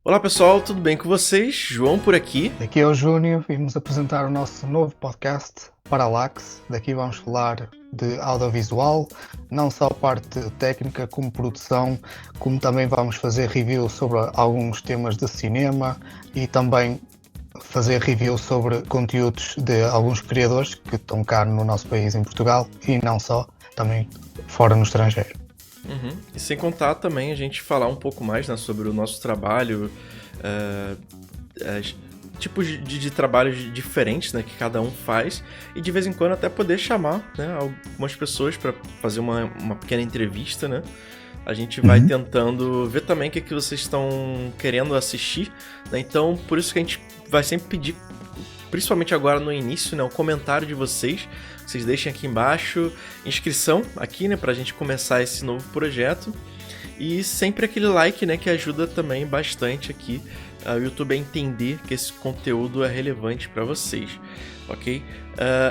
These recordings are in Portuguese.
Olá pessoal, tudo bem com vocês? João por aqui. Aqui é o Júnior e vamos apresentar o nosso novo podcast, Parallax. Daqui vamos falar de audiovisual, não só parte técnica como produção, como também vamos fazer review sobre alguns temas de cinema e também fazer review sobre conteúdos de alguns criadores que estão cá no nosso país, em Portugal, e não só, também fora no estrangeiro. E sem contar também a gente falar um pouco mais, né, sobre o nosso trabalho, tipos de trabalhos diferentes, né, que cada um faz, e de vez em quando até poder chamar, né, algumas pessoas para fazer uma pequena entrevista, né? A gente vai tentando ver também o que vocês estão querendo assistir, né? Então, por isso que a gente vai sempre pedir, principalmente agora no início, né, o comentário de vocês. Vocês deixem aqui embaixo, inscrição aqui, né, pra gente começar esse novo projeto. E sempre aquele like, né, que ajuda também bastante aqui o YouTube a entender que esse conteúdo é relevante para vocês, ok?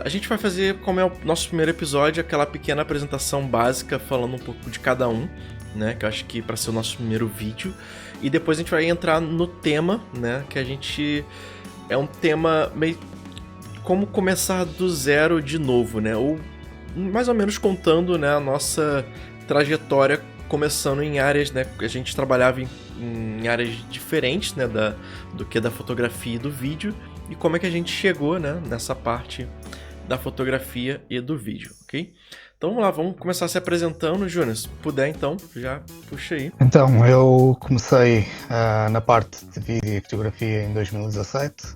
A gente vai fazer, como é o nosso primeiro episódio, aquela pequena apresentação básica falando um pouco de cada um, né, que eu acho que para ser o nosso primeiro vídeo. E depois a gente vai entrar no tema, né, que a gente... É um tema meio... Como começar do zero de novo, né? Ou mais ou menos contando, né, a nossa trajetória, começando em áreas, né? A gente trabalhava em áreas diferentes, né, do que da fotografia e do vídeo, e como é que a gente chegou, né, nessa parte da fotografia e do vídeo, ok? Então vamos lá, vamos começar se apresentando. Júnior, se puder então, já puxa aí. Então, eu comecei na parte de vídeo e fotografia em 2017.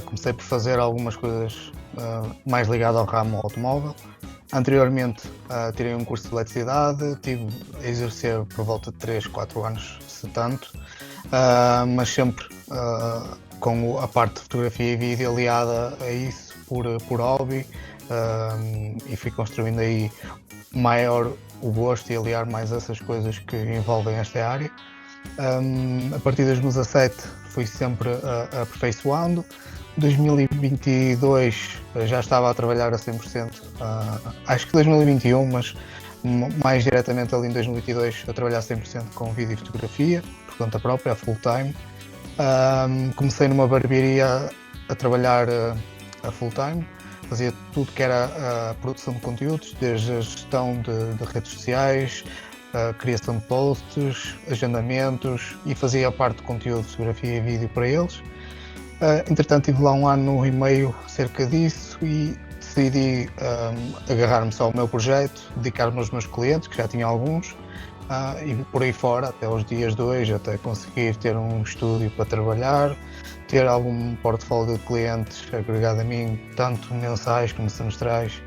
Comecei por fazer algumas coisas mais ligadas ao ramo automóvel. Anteriormente tirei um curso de eletricidade, tive a exercer por volta de 3, 4 anos, se tanto, mas sempre com a parte de fotografia e vídeo aliada a isso por hobby, e fui construindo aí maior o gosto e aliar mais essas coisas que envolvem esta área. A partir de 2017 fui sempre aperfeiçoando. 2022 já estava a trabalhar a 100%, acho que 2021, mas mais diretamente ali em 2022 a trabalhar 100% com vídeo e fotografia, por conta própria, a full time. Comecei numa barbearia a trabalhar a full time, fazia tudo que era a produção de conteúdos, desde a gestão de redes sociais, a criação de posts, agendamentos, e fazia a parte de conteúdo, fotografia e vídeo para eles. Entretanto, tive lá 1 ano e meio cerca disso e decidi agarrar-me só ao meu projeto, dedicar-me aos meus clientes, que já tinha alguns, e por aí fora, até os dias de hoje, até conseguir ter um estúdio para trabalhar, ter algum portfólio de clientes agregado a mim, tanto mensais como semestrais,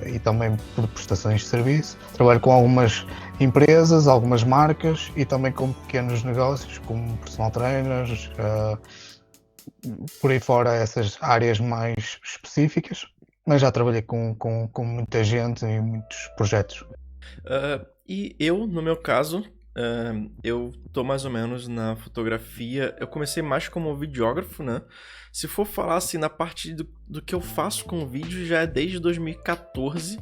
e também por prestações de serviço. Trabalho com algumas empresas, algumas marcas e também com pequenos negócios, como personal trainers, por aí fora, essas áreas mais específicas, mas já trabalhei com muita gente e muitos projetos. E eu, no meu caso, eu tô mais ou menos na fotografia. Eu comecei mais como videógrafo, né? Se for falar assim, na parte do que eu faço com vídeo, já é desde 2014,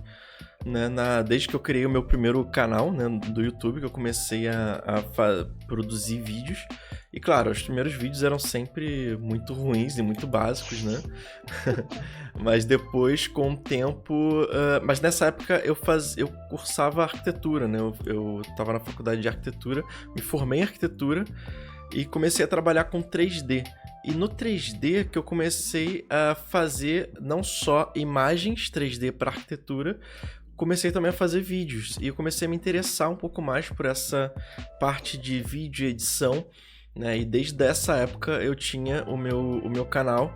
né? Desde que eu criei o meu primeiro canal, né, do YouTube, que eu comecei a produzir vídeos. E claro, os primeiros vídeos eram sempre muito ruins e muito básicos, né? Mas depois, com o tempo... mas nessa época eu cursava arquitetura, né? Eu tava na faculdade de arquitetura, me formei em arquitetura e comecei a trabalhar com 3D. E no 3D que eu comecei a fazer não só imagens 3D para arquitetura, comecei também a fazer vídeos. E eu comecei a me interessar um pouco mais por essa parte de vídeo e edição, né? E desde essa época eu tinha o meu canal,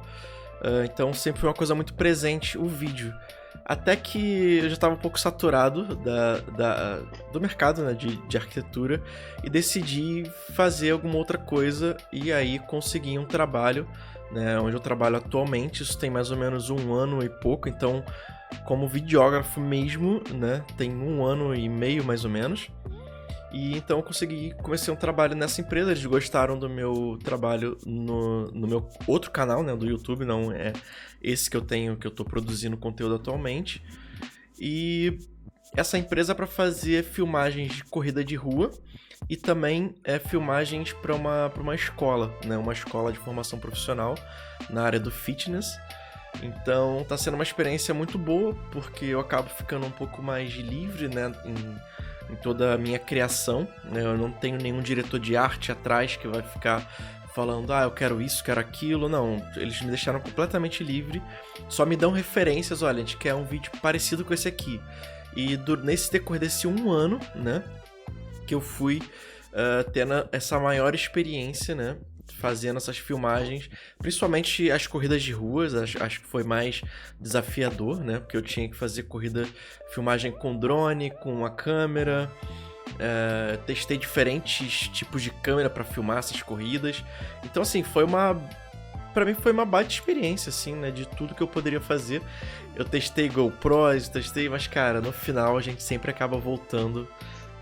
então sempre foi uma coisa muito presente o vídeo. Até que eu já estava um pouco saturado do mercado, né, de arquitetura, e decidi fazer alguma outra coisa, e aí consegui um trabalho, né, onde eu trabalho atualmente. Isso tem mais ou menos 1 ano e pouco, então como videógrafo mesmo, né, tem 1 ano e meio mais ou menos. E então eu comecei um trabalho nessa empresa. Eles gostaram do meu trabalho no meu outro canal, né, do YouTube, não é esse que eu tô produzindo conteúdo atualmente. E essa empresa é para fazer filmagens de corrida de rua, e também filmagens para uma escola, né? Uma escola de formação profissional na área do fitness. Então tá sendo uma experiência muito boa, porque eu acabo ficando um pouco mais livre, né, em toda a minha criação, né? Eu não tenho nenhum diretor de arte atrás que vai ficar falando, eu quero isso, quero aquilo. Não, eles me deixaram completamente livre, só me dão referências, olha, a gente quer um vídeo parecido com esse aqui. E nesse decorrer desse 1 ano, né, que eu fui tendo essa maior experiência, né, fazendo essas filmagens, principalmente as corridas de ruas, acho que foi mais desafiador, né, porque eu tinha que fazer filmagem com drone, com a câmera, testei diferentes tipos de câmera para filmar essas corridas, então assim, pra mim foi uma baita experiência, assim, né, de tudo que eu poderia fazer. Eu testei GoPros, mas cara, no final a gente sempre acaba voltando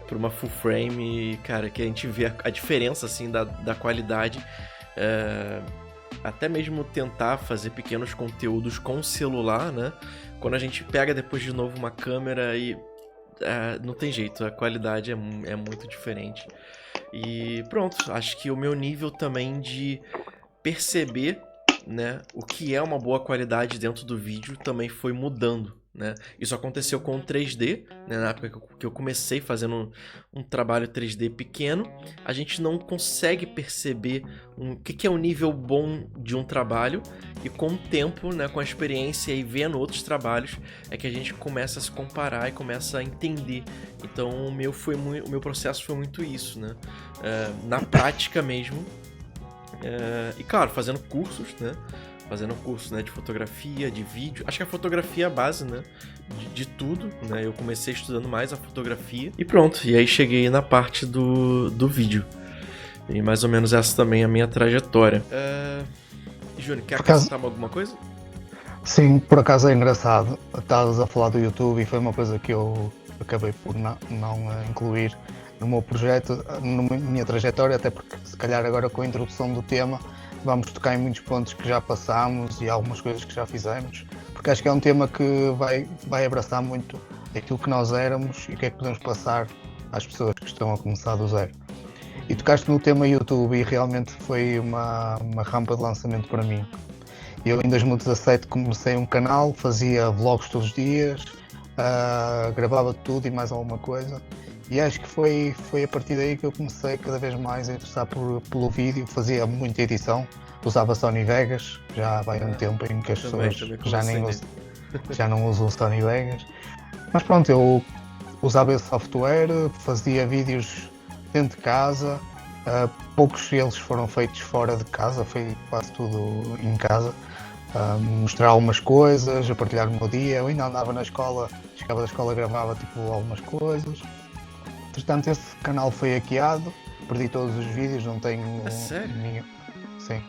pra uma full frame, cara, que a gente vê a diferença, assim, da qualidade. Até mesmo tentar fazer pequenos conteúdos com o celular, né? Quando a gente pega depois de novo uma câmera e não tem jeito, a qualidade é muito diferente. E pronto, acho que o meu nível também de perceber, né, o que é uma boa qualidade dentro do vídeo também foi mudando, né? Isso aconteceu com o 3D, né? Na época que eu comecei fazendo um trabalho 3D pequeno, a gente não consegue perceber o que é um nível bom de um trabalho, e com o tempo, né, com a experiência e vendo outros trabalhos, é que a gente começa a se comparar e começa a entender. Então o meu processo foi muito isso, né? Na prática mesmo. E claro, fazendo cursos, né? Fazendo cursos, né, de fotografia, de vídeo. Acho que a fotografia é a base, né? De tudo, né? Eu comecei estudando mais a fotografia. E pronto, e aí cheguei na parte do vídeo. E mais ou menos essa também é a minha trajetória. Júnior, quer acrescentar alguma coisa? Sim, por acaso é engraçado. Estavas a falar do YouTube e foi uma coisa que eu acabei por não incluir no meu projeto, na minha trajetória, até porque se calhar agora com a introdução do tema vamos tocar em muitos pontos que já passámos e algumas coisas que já fizemos, porque acho que é um tema que vai abraçar muito aquilo que nós éramos e o que é que podemos passar às pessoas que estão a começar do zero. E tocaste no tema YouTube e realmente foi uma rampa de lançamento para mim. Eu em 2017 comecei um canal, fazia vlogs todos os dias, gravava tudo e mais alguma coisa. E acho que foi a partir daí que eu comecei cada vez mais a interessar pelo vídeo, fazia muita edição, usava Sony Vegas, já vai um tempo em que as pessoas já não usam Sony Vegas. Mas pronto, eu usava esse software, fazia vídeos dentro de casa, poucos deles foram feitos fora de casa, foi quase tudo em casa. Mostrar algumas coisas, a partilhar o meu dia. Eu ainda andava na escola, chegava da escola, gravava tipo algumas coisas. Entretanto, esse canal foi hackeado, perdi todos os vídeos, não tenho sério? Sim.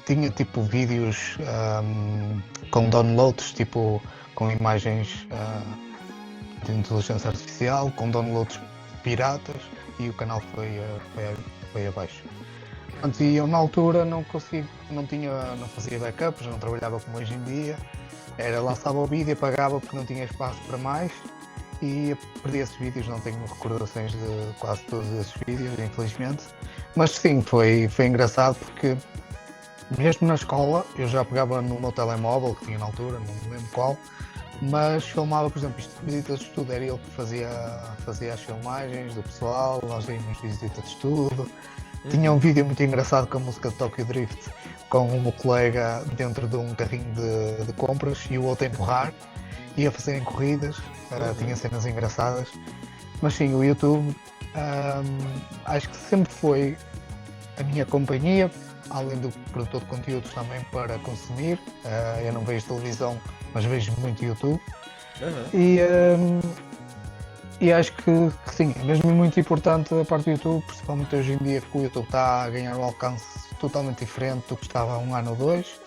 Tinha tipo vídeos com downloads, tipo com imagens de inteligência artificial, com downloads piratas, e o canal foi abaixo. E eu na altura não fazia backups, não trabalhava como hoje em dia, lançava o vídeo, apagava porque não tinha espaço para mais e perdi esses vídeos, não tenho recordações de quase todos esses vídeos, infelizmente. Mas sim, foi engraçado porque mesmo na escola eu já pegava no meu telemóvel, que tinha na altura, não me lembro qual, mas filmava, por exemplo, isto de visita de estudo, era ele que fazia as filmagens do pessoal, nós íamos visita de estudo. Tinha um vídeo muito engraçado com a música de Tokyo Drift, com o meu colega dentro de um carrinho de compras e o outro a empurrar, ia fazerem corridas, tinha cenas engraçadas. Mas sim, o YouTube acho que sempre foi a minha companhia, além do produtor de conteúdos também para consumir. Eu não vejo televisão, mas vejo muito YouTube. E acho que sim, é mesmo muito importante a parte do YouTube, principalmente hoje em dia que o YouTube está a ganhar um alcance totalmente diferente do que estava há 1 ano ou 2.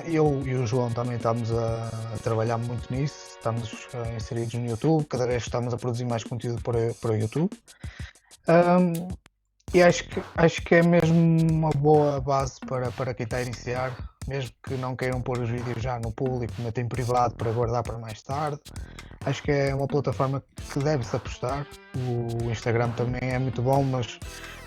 Eu e o João também estamos a trabalhar muito nisso, estamos inseridos no YouTube, cada vez estamos a produzir mais conteúdo para o YouTube. E acho que é mesmo uma boa base para quem está a iniciar, mesmo que não queiram pôr os vídeos já no público, metem em privado para guardar para mais tarde. Acho que é uma plataforma que deve-se apostar. O Instagram também é muito bom, mas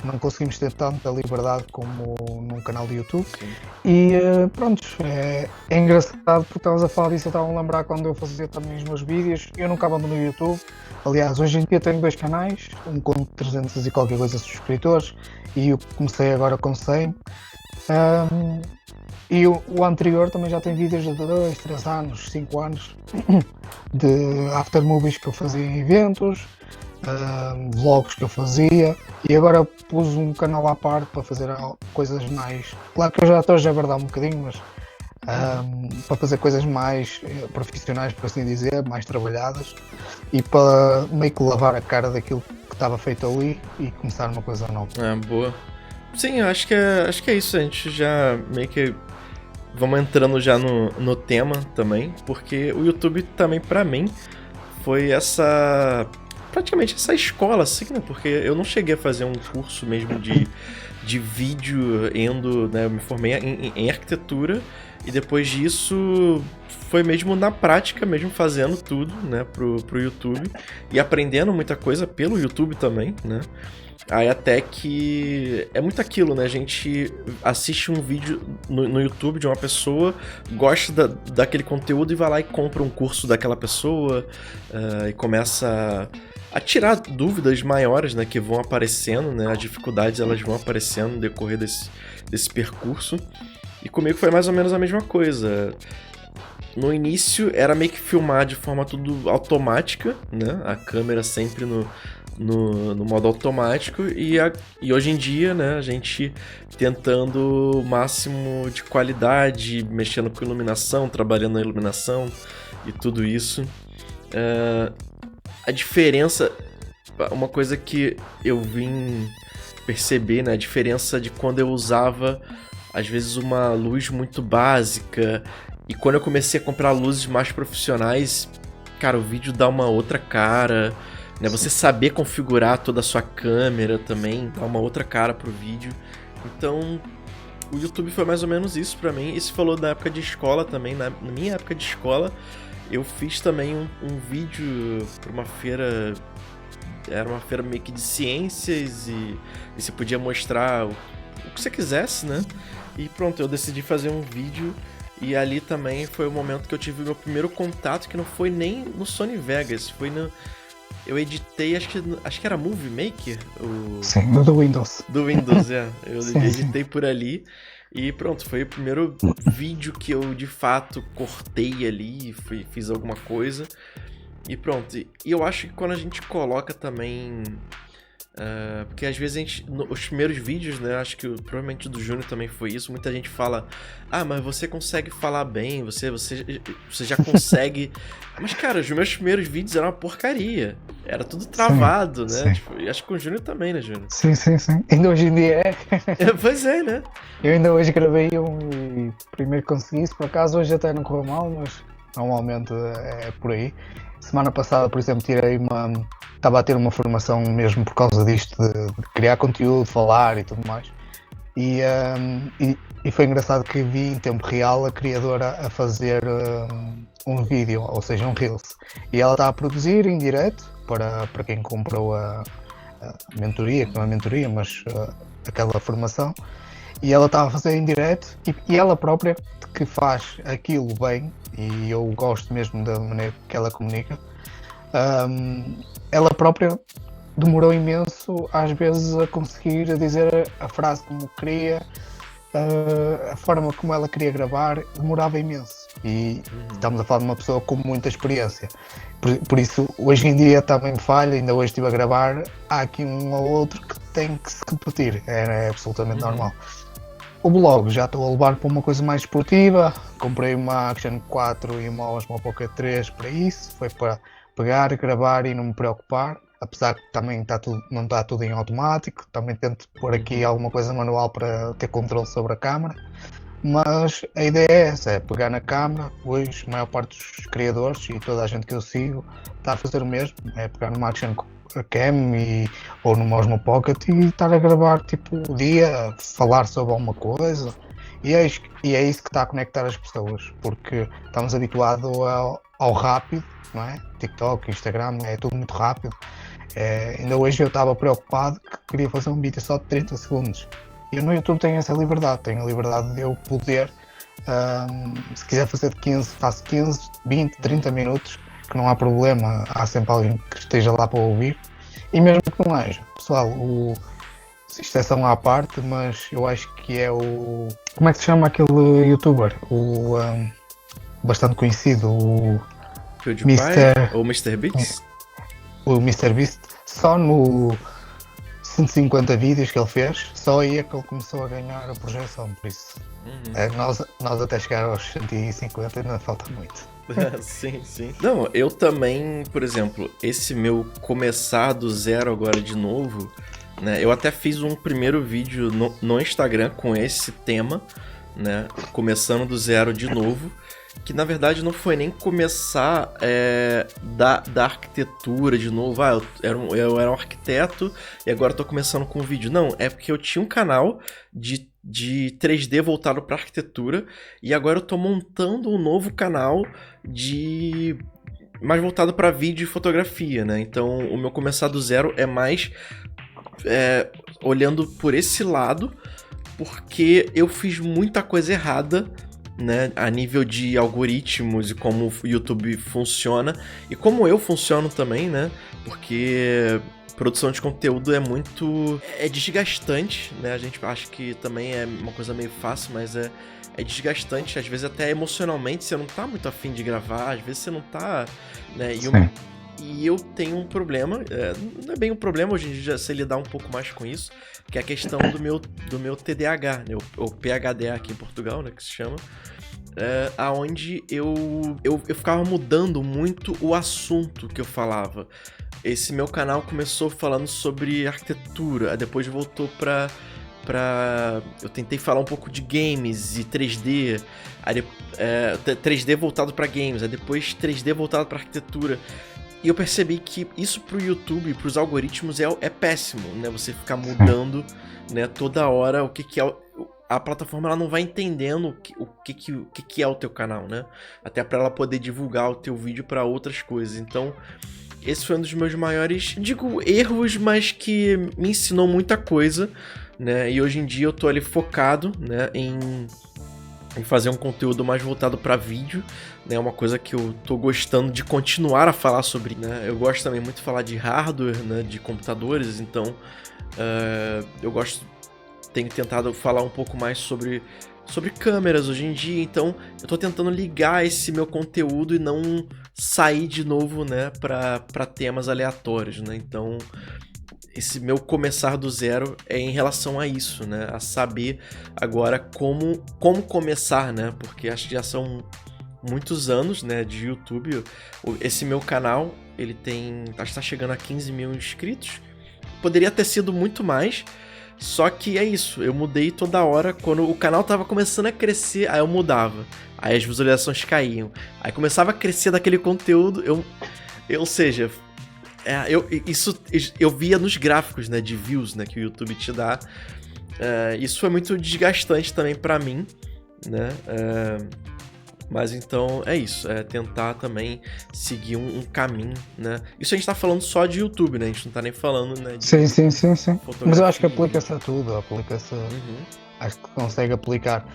não conseguimos ter tanta liberdade como num canal de YouTube. Sim. E pronto, é engraçado porque estavas a falar disso, eu estava a lembrar quando eu fazia também os meus vídeos. Eu nunca abandono no YouTube. Aliás, hoje em dia tenho 2 canais, um com 300 e qualquer coisa subscritores, e eu comecei agora com 100. E o anterior também já tem vídeos de 2, 3 anos, 5 anos de aftermovies que eu fazia em eventos, vlogs que eu fazia, e agora pus um canal à parte para fazer coisas mais. Claro que eu já estou a jabardar um bocadinho, mas para fazer coisas mais profissionais, por assim dizer, mais trabalhadas, e para meio que lavar a cara daquilo que estava feito ali e começar uma coisa nova. Boa. Sim, eu acho que é isso. A gente já meio que vamos entrando já no tema também, porque o YouTube também pra mim foi praticamente essa escola, assim, né? Porque eu não cheguei a fazer um curso mesmo de vídeo né? Eu me formei em arquitetura e depois disso foi mesmo na prática, mesmo fazendo tudo, né, pro YouTube e aprendendo muita coisa pelo YouTube também, né? Aí até que é muito aquilo, né? A gente assiste um vídeo no YouTube de uma pessoa, gosta daquele conteúdo e vai lá e compra um curso daquela pessoa e começa a tirar dúvidas maiores, né? Que vão aparecendo, né? As dificuldades elas vão aparecendo no decorrer desse percurso. E comigo foi mais ou menos a mesma coisa. No início era meio que filmar de forma tudo automática, né? A câmera sempre no modo automático e hoje em dia, né, a gente tentando o máximo de qualidade, mexendo com iluminação, trabalhando na iluminação e tudo isso. A diferença, uma coisa que eu vim perceber, né, a diferença de quando eu usava às vezes uma luz muito básica e quando eu comecei a comprar luzes mais profissionais, cara, o vídeo dá uma outra cara. Né, você saber configurar toda a sua câmera também dá uma outra cara pro vídeo. Então, o YouTube foi mais ou menos isso pra mim. E você falou da época de escola também. Na minha época de escola, eu fiz também um vídeo pra uma feira. Era uma feira meio que de ciências e você podia mostrar o que você quisesse, né? E pronto, eu decidi fazer um vídeo. E ali também foi o momento que eu tive o meu primeiro contato, que não foi nem no Sony Vegas, foi no... Eu editei, acho que era Movie Maker? Sim, do Windows. Do Windows, é. Eu Sim, editei por ali. E pronto, foi o primeiro vídeo que eu de fato cortei ali, fiz alguma coisa. E pronto. E eu acho que quando a gente coloca também... porque às vezes a gente... Os primeiros vídeos, né? Acho que provavelmente do Júnior também foi isso. Muita gente fala... Ah, mas você consegue falar bem. Você já consegue... Mas, cara, os meus primeiros vídeos eram uma porcaria. Era tudo travado, sim, né? sim. Tipo, e acho que com o Júnior também, né, Júnior? Sim. Ainda hoje em dia é. Pois é, né? Eu ainda hoje gravei um e primeiro consegui isso. Por acaso hoje até não correu mal, mas normalmente é por aí. Semana passada, por exemplo, estava a ter uma formação mesmo por causa disto, de criar conteúdo, falar e tudo mais. E foi engraçado que vi em tempo real a criadora a fazer um vídeo, ou seja, um Reels. E ela está a produzir em direto para quem comprou a mentoria, que não é mentoria, mas aquela formação. E ela estava a fazer em direto e ela própria que faz aquilo bem, e eu gosto mesmo da maneira que ela comunica, ela própria demorou imenso às vezes a conseguir dizer a frase como queria, a forma como ela queria gravar demorava imenso e estamos a falar de uma pessoa com muita experiência, por isso hoje em dia também falha, ainda hoje estive a gravar, há aqui um ou outro que tem que se repetir, é absolutamente normal. O blog já estou a levar para uma coisa mais esportiva, comprei uma Action 4 e uma Osmo Pocket 3 para isso, foi para pegar, gravar e não me preocupar, apesar que também não está tudo em automático, também tento pôr aqui alguma coisa manual para ter controle sobre a câmera, mas a ideia é essa, é pegar na câmera. Hoje a maior parte dos criadores e toda a gente que eu sigo está a fazer o mesmo, é pegar numa Action Cam ou no Osmo Pocket e estar a gravar tipo o dia, falar sobre alguma coisa, e é isso que está a conectar as pessoas, porque estamos habituados ao rápido, não é? TikTok, Instagram, é tudo muito rápido. Ainda hoje eu estava preocupado que queria fazer um vídeo só de 30 segundos. Eu no YouTube tenho essa liberdade, tenho a liberdade de eu poder, se quiser fazer de 15, faço 15, 20, 30 minutos, que não há problema, há sempre alguém que esteja lá para ouvir. E mesmo que não haja, pessoal, isto é só uma à parte, mas eu acho que é o... Como é que se chama aquele youtuber? Bastante conhecido, o PewDiePie Mr. ou MrBeast? O MrBeast, só no 150 vídeos que ele fez, só aí é que ele começou a ganhar a projeção, por isso. Nós até chegar aos 150 ainda falta muito. Sim, sim. Não, eu também, por exemplo, esse meu começar do zero agora de novo, né? Eu até fiz um primeiro vídeo no Instagram com esse tema, né? Começando do zero de novo. Que na verdade não foi nem começar da arquitetura de novo. Eu era um arquiteto e agora tô começando com um vídeo. Não, é porque eu tinha um canal de 3D voltado para arquitetura e agora eu tô montando um novo canal mais voltado para vídeo e fotografia, né? Então o meu começar do zero é mais olhando por esse lado, porque eu fiz muita coisa errada, né, a nível de algoritmos e como o YouTube funciona e como eu funciono também, né? Porque produção de conteúdo é desgastante, né? A gente acha que também é uma coisa meio fácil, mas é desgastante, às vezes até emocionalmente você não tá muito afim de gravar, às vezes você não tá, né? E eu tenho um problema, não é bem um problema, hoje em dia já sei lidar um pouco mais com isso, que é a questão do meu TDAH, né? O PHD aqui em Portugal, né, que se chama, aonde eu ficava mudando muito o assunto que eu falava. Esse meu canal começou falando sobre arquitetura, aí depois voltou pra eu tentei falar um pouco de games e 3D, aí 3D voltado pra games, aí depois 3D voltado pra arquitetura. E eu percebi que isso pro YouTube, pros algoritmos, é péssimo, né? Você ficar mudando, né, toda hora o que é... A plataforma ela não vai entendendo o que é o teu canal, né? Até pra ela poder divulgar o teu vídeo pra outras coisas. Então, esse foi um dos meus maiores, digo, erros, mas que me ensinou muita coisa, né? E hoje em dia eu tô ali focado, né, em fazer um conteúdo mais voltado para vídeo, né? Uma coisa que eu tô gostando de continuar a falar sobre, né? Eu gosto também muito de falar de hardware, né? De computadores, então tenho tentado falar um pouco mais sobre câmeras hoje em dia, então eu tô tentando ligar esse meu conteúdo e não sair de novo, né, para temas aleatórios, né? Então esse meu começar do zero é em relação a isso, né? A saber agora como começar, né? Porque acho que já são muitos anos, né, de YouTube. Esse meu canal, ele acho que tá chegando a 15 mil inscritos. Poderia ter sido muito mais, só que é isso. Eu mudei toda hora. Quando o canal tava começando a crescer, aí eu mudava. Aí as visualizações caíam. Aí começava a crescer daquele conteúdo, ou seja... eu via nos gráficos, né, de views, né, que o YouTube te dá. Isso foi muito desgastante também pra mim, né? Mas então é isso, tentar também seguir um caminho, né? Isso a gente tá falando só de YouTube, né? A gente não tá nem falando, né, de Sim. Mas eu acho que fotografia. aplica-se a tudo, acho que consegue aplicar.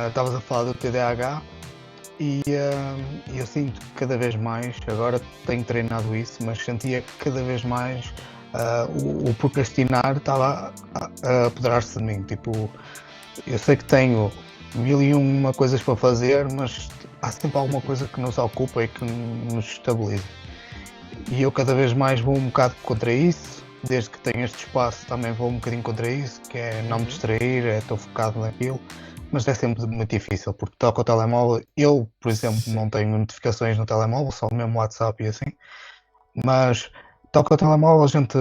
Estavas a falar do TDAH e eu sinto que cada vez mais, agora tenho treinado isso, mas sentia que cada vez mais o procrastinar estava a apoderar-se de mim. Tipo, eu sei que tenho 1001 coisas para fazer, mas há sempre alguma coisa que nos ocupa e que nos estabiliza. E eu cada vez mais vou um bocado contra isso, desde que tenho este espaço também vou um bocadinho contra isso, que é não me distrair, estou focado naquilo, mas é sempre muito difícil, porque toco o telemóvel, eu, por exemplo, não tenho notificações no telemóvel, só o mesmo WhatsApp e assim, mas toco o telemóvel, a gente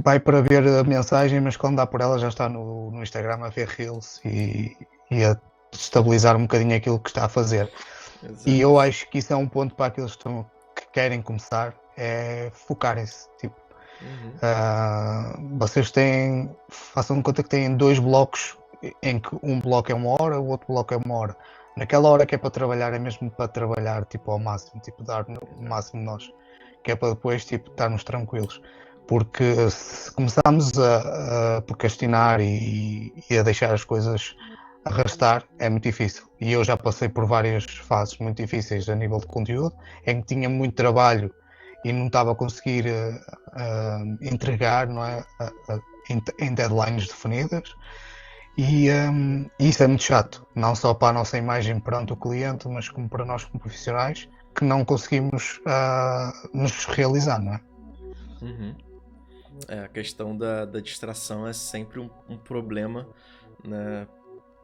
vai para ver a mensagem, mas quando dá por ela já está no Instagram a ver Reels e a estabilizar um bocadinho aquilo que está a fazer. Exato. E eu acho que isso é um ponto para aqueles que querem começar, é focarem-se. Tipo, vocês façam de conta que têm 2 blocos, em que um bloco é 1 hora, o outro bloco é 1 hora. naquela hora que é para trabalhar, é mesmo para trabalhar tipo ao máximo, tipo dar o máximo de nós, que é para depois tipo estarmos tranquilos. Porque se começarmos a procrastinar e a deixar as coisas arrastar, é muito difícil. E eu já passei por várias fases muito difíceis a nível de conteúdo, em que tinha muito trabalho e não estava a conseguir entregar, não é, em deadlines definidas. E isso é muito chato, não só para a nossa imagem perante o cliente, mas como para nós como profissionais, que não conseguimos nos realizar, não é? Uhum. A questão da distração é sempre um problema, né?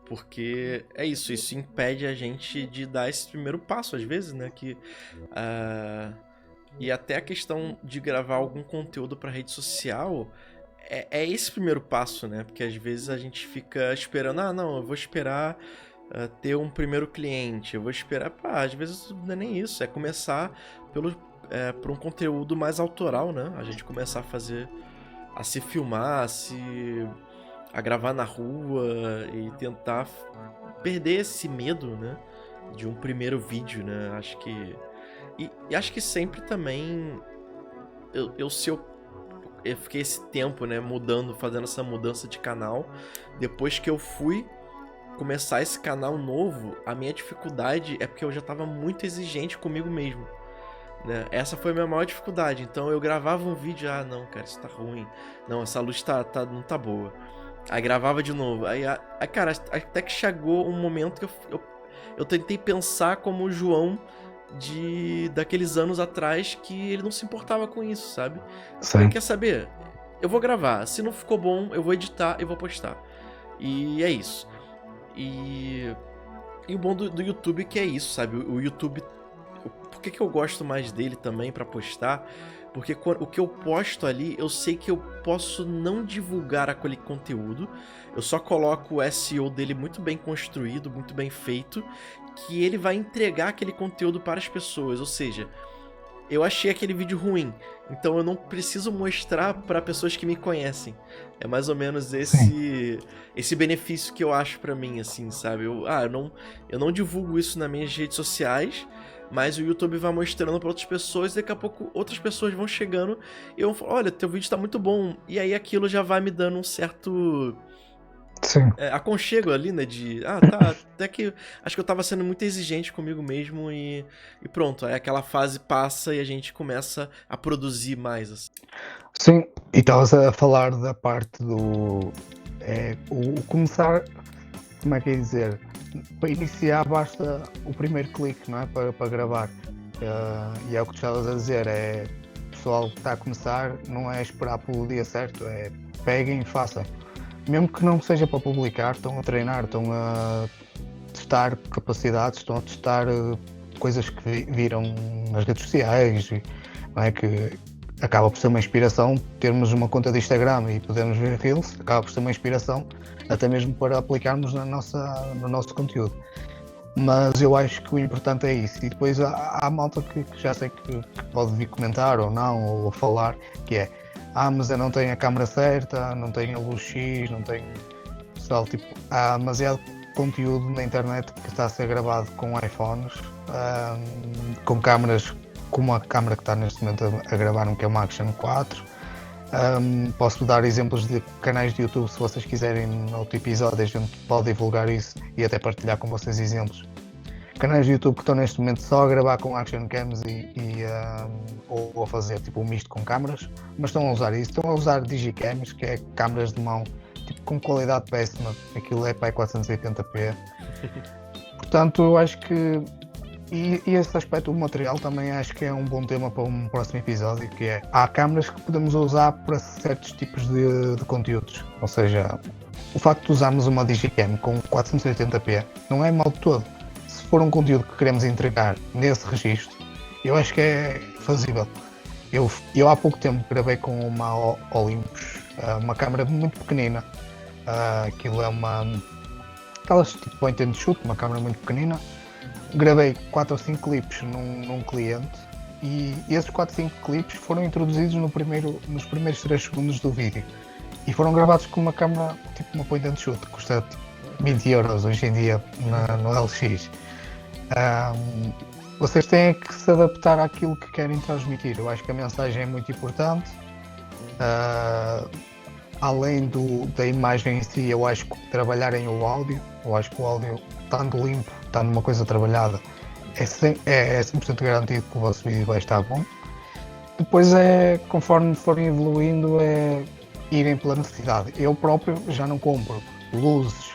Porque é isso impede a gente de dar esse primeiro passo, às vezes, né? E até a questão de gravar algum conteúdo para rede social é esse primeiro passo, né? Porque às vezes a gente fica esperando, não, eu vou esperar ter um primeiro cliente, eu vou esperar, às vezes não é nem isso, é começar por um conteúdo mais autoral, né? A gente começar a se filmar, a gravar na rua e tentar perder esse medo, né? De um primeiro vídeo, né? Acho que... E acho que sempre também eu fiquei esse tempo, né, fazendo essa mudança de canal. Depois que eu fui começar esse canal novo, a minha dificuldade é porque eu já tava muito exigente comigo mesmo, né? Essa foi a minha maior dificuldade. Então eu gravava um vídeo, não, cara, isso tá ruim. Não, essa luz não tá boa. Aí gravava de novo. Aí cara, até que chegou um momento que eu tentei pensar como o João daqueles anos atrás, que ele não se importava com isso, sabe? Eu falei, quer saber? Eu vou gravar. Se não ficou bom, eu vou editar e vou postar. E é isso. E o bom do YouTube é que é isso, sabe? O YouTube... Por que eu gosto mais dele também pra postar? Porque o que eu posto ali, eu sei que eu posso não divulgar aquele conteúdo. Eu só coloco o SEO dele muito bem construído, muito bem feito, que ele vai entregar aquele conteúdo para as pessoas. Ou seja, eu achei aquele vídeo ruim, então eu não preciso mostrar para pessoas que me conhecem. É mais ou menos esse benefício que eu acho pra mim, assim, sabe? Eu não divulgo isso nas minhas redes sociais, mas o YouTube vai mostrando para outras pessoas e daqui a pouco outras pessoas vão chegando e eu falo, olha, teu vídeo tá muito bom. E aí aquilo já vai me dando um certo... aconchego ali, né, até que acho que eu tava sendo muito exigente comigo mesmo e pronto, aí aquela fase passa e a gente começa a produzir mais, assim. Sim, e estavas a falar da parte do o começar, como é que é dizer, para iniciar basta o primeiro clique, não é, para gravar, e é o que tu estavas a dizer, o pessoal que está a começar, não é esperar pelo dia certo, é peguem e façam. Mesmo que não seja para publicar, estão a treinar, estão a testar capacidades, estão a testar coisas que viram nas redes sociais, não é? Que acaba por ser uma inspiração termos uma conta de Instagram e podermos ver Reels, acaba por ser uma inspiração até mesmo para aplicarmos no nosso conteúdo. Mas eu acho que o importante é isso. E depois há malta que já sei que pode vir comentar ou não, ou falar, que é mas eu não tenho a câmera certa, não tenho a luz X, não tenho... Pessoal, tipo, há demasiado conteúdo na internet que está a ser gravado com iPhones, com câmeras como a câmera que está neste momento a gravar, que é uma Action 4. Posso dar exemplos de canais de YouTube, se vocês quiserem, no outro episódio a gente pode divulgar isso e até partilhar com vocês exemplos. Canais de YouTube que estão neste momento só a gravar com action cams ou a fazer tipo um misto com câmaras, mas estão a usar isso, estão a usar digicams, que é câmaras de mão tipo, com qualidade péssima, aquilo é para 480p. Portanto, eu acho que e esse aspecto do material também acho que é um bom tema para um próximo episódio, que é, há câmaras que podemos usar para certos tipos de conteúdos, ou seja, o facto de usarmos uma digicam com 480p não é mal de todo. Se for um conteúdo que queremos entregar nesse registro, eu acho que é fazível. Eu há pouco tempo gravei com uma Olympus, uma câmera muito pequenina. Aquilo é aquelas tipo point and shoot, uma câmera muito pequenina. Gravei 4 ou 5 clipes num cliente e esses 4 ou 5 clipes foram introduzidos nos primeiros 3 segundos do vídeo e foram gravados com uma câmera tipo uma point and shoot, que custa tipo 20 € hoje em dia no LX. Vocês têm que se adaptar àquilo que querem transmitir. Eu acho que a mensagem é muito importante. Além da imagem em si, eu acho que trabalharem o áudio, eu acho que o áudio, estando limpo, estando uma coisa trabalhada, é 100% garantido que o vosso vídeo vai estar bom. Depois conforme forem evoluindo, irem pela necessidade. Eu próprio já não compro luzes,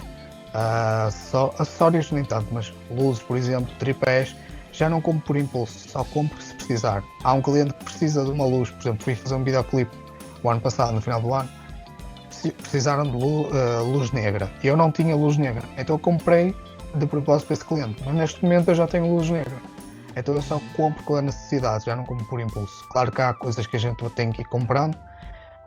acessórios nem tanto, mas luzes, por exemplo, tripés, já não compro por impulso, só compro se precisar. Há um cliente que precisa de uma luz, por exemplo, fui fazer um videoclipe o ano passado, no final do ano, precisaram de luz negra. Eu não tinha luz negra, então eu comprei de propósito para esse cliente, mas neste momento eu já tenho luz negra. Então eu só compro com a necessidade, já não compro por impulso. Claro que há coisas que a gente tem que ir comprando,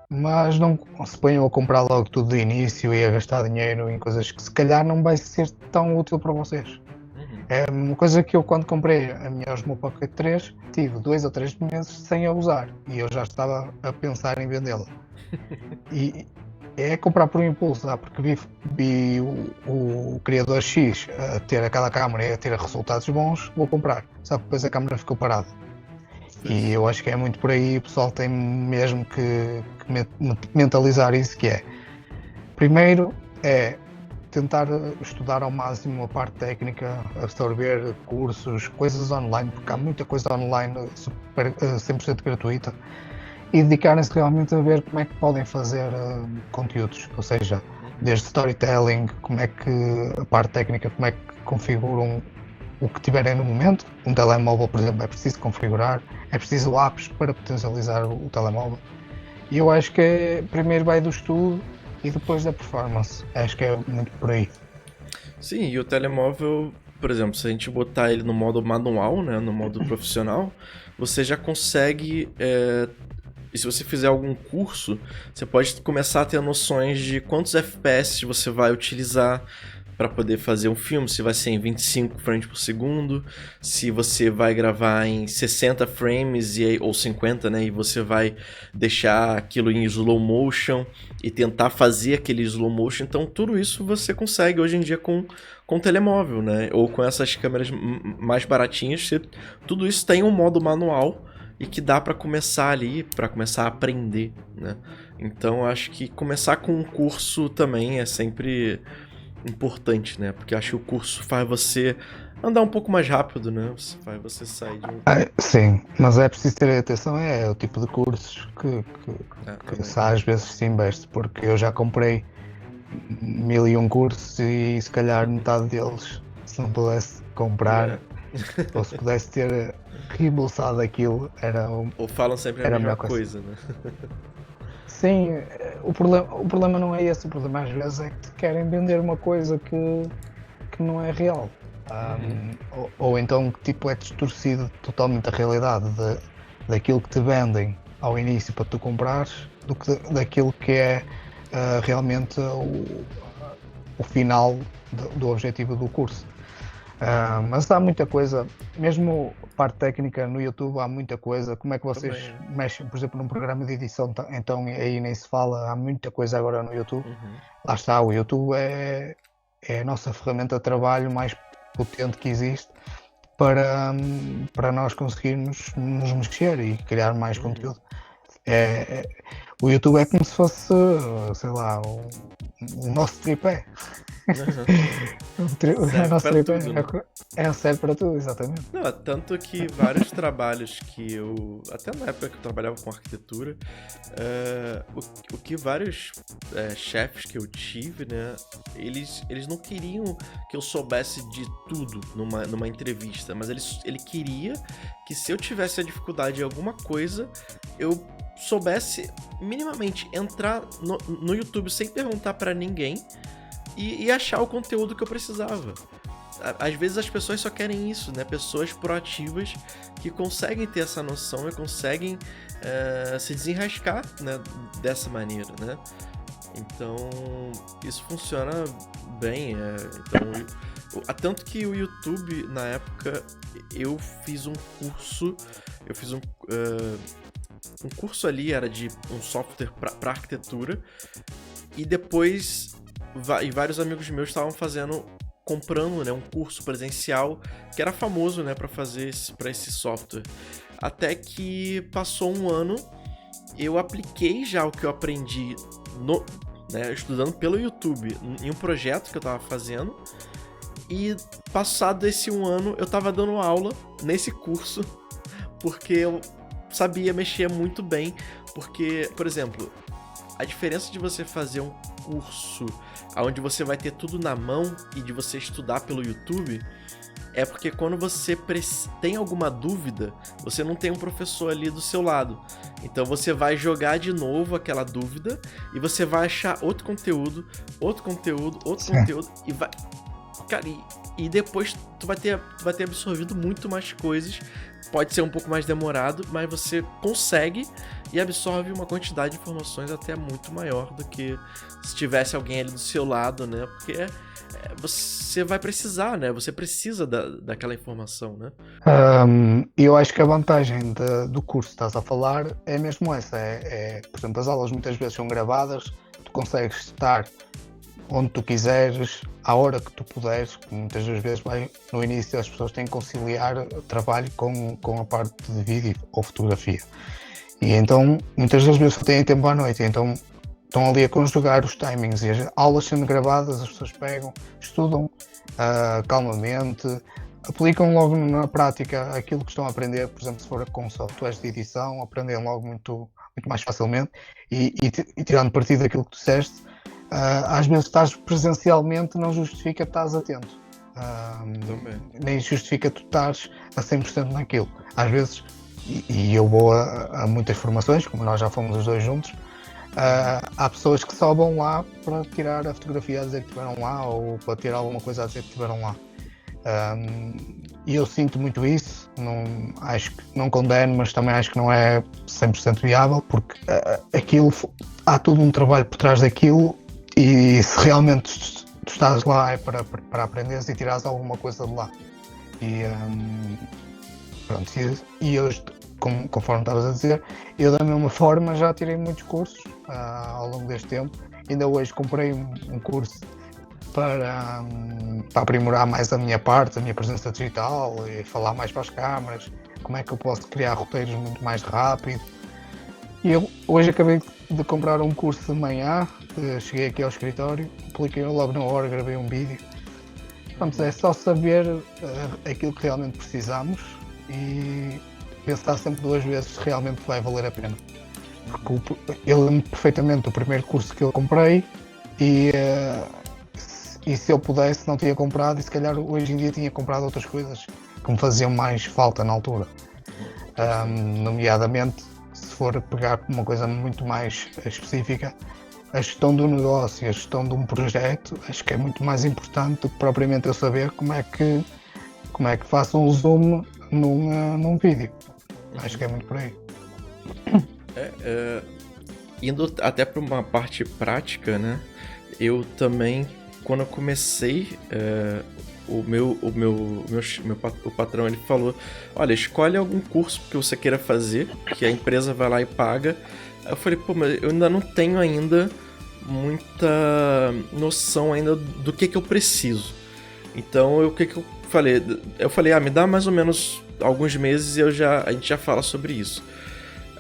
mas não se ponham a comprar logo tudo de início e a gastar dinheiro em coisas que se calhar não vai ser tão útil para vocês. É uma coisa que eu, quando comprei a minha Osmo Pocket 3, tive 2 ou 3 meses sem a usar e eu já estava a pensar em vendê-la. E é comprar por impulso, porque vi o criador X a ter aquela câmera e a ter resultados bons, vou comprar. Só que depois a câmera ficou parada. E eu acho que é muito por aí, o pessoal tem mesmo que mentalizar isso, que é, primeiro é tentar estudar ao máximo a parte técnica, absorver cursos, coisas online, porque há muita coisa online 100% gratuita, e dedicarem-se realmente a ver como é que podem fazer conteúdos, ou seja, desde storytelling, como é que a parte técnica, como é que configuram o que tiverem no momento. Um telemóvel, por exemplo, é preciso configurar, é preciso apps para potencializar o telemóvel. E eu acho que primeiro vai do estudo e depois da performance. Acho que é muito por aí. Sim, e o telemóvel, por exemplo, se a gente botar ele no modo manual, né, no modo profissional, você já consegue... E se você fizer algum curso, você pode começar a ter noções de quantos FPS você vai utilizar para poder fazer um filme, se vai ser em 25 frames por segundo, se você vai gravar em 60 frames ou 50, né, e você vai deixar aquilo em slow motion e tentar fazer aquele slow motion. Então tudo isso você consegue hoje em dia com telemóvel, né, ou com essas câmeras mais baratinhas. Tudo isso tem um modo manual e que dá para começar ali, para começar a aprender, né? Então acho que começar com um curso também é sempre importante, né? Porque acho que o curso faz você andar um pouco mais rápido, né? Faz você sair de um... Sim, mas é preciso ter atenção, é o tipo de cursos que às vezes se investe, porque eu já comprei 1001 cursos e se calhar metade deles, se não pudesse comprar, ou se pudesse ter reembolsado aquilo, ou falam sempre a mesma coisa, né? Sim, o problema não é esse, o problema às vezes é que querem vender uma coisa que não é real. Ou então que tipo é distorcido totalmente a realidade daquilo que te vendem ao início para tu comprares, do que daquilo que é realmente o final do objetivo do curso. Mas há muita coisa, mesmo parte técnica no YouTube, há muita coisa. Como é que vocês mexem, por exemplo, num programa de edição, então aí nem se fala, há muita coisa agora no YouTube. Lá está, o YouTube é a nossa ferramenta de trabalho mais potente que existe para nós conseguirmos nos mexer e criar mais conteúdo. O YouTube é como se fosse, sei lá, o nosso tripé. Serve para tudo, exatamente. Não, tanto que vários trabalhos que eu... Até na época que eu trabalhava com arquitetura, o que vários chefes que eu tive, né, eles não queriam que eu soubesse de tudo numa entrevista, mas ele queria que se eu tivesse a dificuldade em alguma coisa, eu soubesse minimamente entrar no YouTube sem perguntar pra ninguém e achar o conteúdo que eu precisava. Às vezes as pessoas só querem isso, né? Pessoas proativas que conseguem ter essa noção e conseguem se desenrascar, né, dessa maneira, né? Então isso funciona bem. Tanto que o YouTube, na época, eu fiz um curso, um curso ali, era de um software para arquitetura, e depois vários amigos meus estavam fazendo comprando, né, um curso presencial que era famoso, né, para esse software. Até que passou um ano, eu apliquei já o que eu aprendi estudando pelo YouTube em um projeto que eu tava fazendo. E passado esse um ano, eu tava dando aula nesse curso, porque eu sabia mexer muito bem. Porque, por exemplo, a diferença de você fazer um curso onde você vai ter tudo na mão e de você estudar pelo YouTube é porque quando você tem alguma dúvida, você não tem um professor ali do seu lado. Então você vai jogar de novo aquela dúvida e você vai achar outro conteúdo e vai... Cara, e depois tu vai ter absorvido muito mais coisas. Pode ser um pouco mais demorado, mas você consegue e absorve uma quantidade de informações até muito maior do que se tivesse alguém ali do seu lado, né? Porque você vai precisar, né? Você precisa daquela informação, né? Eu acho que a vantagem do curso que estás a falar é mesmo essa. Por exemplo, as aulas muitas vezes são gravadas, tu consegues estar onde tu quiseres, à hora que tu puderes. Muitas das vezes no início as pessoas têm que conciliar o trabalho com a parte de vídeo ou fotografia. E então, muitas das vezes só têm tempo à noite, então estão ali a conjugar os timings e as aulas sendo gravadas, as pessoas pegam, estudam calmamente, aplicam logo na prática aquilo que estão a aprender. Por exemplo, se for com softwares de edição, aprendem logo muito mais facilmente e tirando partido daquilo que tu disseste, às vezes estás presencialmente não justifica estás atento, nem justifica tu estares a 100% naquilo. Às vezes, e eu vou a muitas formações, como nós já fomos os dois juntos, há pessoas que só vão lá para tirar a fotografia a dizer que estiveram lá ou para tirar alguma coisa a dizer que estiveram lá. E eu sinto muito isso, acho que não condeno, mas também acho que não é 100% viável, porque há todo um trabalho por trás daquilo e se realmente tu estás lá é para aprenderes e tirares alguma coisa de lá. Pronto, e eu, conforme estavas a dizer, eu da mesma forma já tirei muitos cursos ao longo deste tempo. Ainda hoje comprei um curso para aprimorar mais a minha parte, a minha presença digital e falar mais para as câmaras, como é que eu posso criar roteiros muito mais rápido. E eu hoje acabei de comprar um curso de manhã, cheguei aqui ao escritório, apliquei logo na hora, gravei um vídeo. Pronto, é só saber aquilo que realmente precisamos e pensar sempre duas vezes se realmente vai valer a pena. Porque eu lembro perfeitamente do primeiro curso que eu comprei e se eu pudesse não tinha comprado e se calhar hoje em dia tinha comprado outras coisas que me faziam mais falta na altura. Nomeadamente, se for pegar uma coisa muito mais específica, a gestão do negócio, a gestão de um projeto, acho que é muito mais importante do que propriamente eu saber como é que faço um zoom num vídeo. Acho que é muito por aí. Indo até para uma parte prática, né? Eu também, quando eu comecei, o patrão ele falou: olha, escolhe algum curso que você queira fazer, que a empresa vai lá e paga. Eu falei, pô, mas eu ainda não tenho ainda muita noção ainda do que eu preciso. Então, o que eu falei? Eu falei, me dá mais ou menos alguns meses e a gente já fala sobre isso.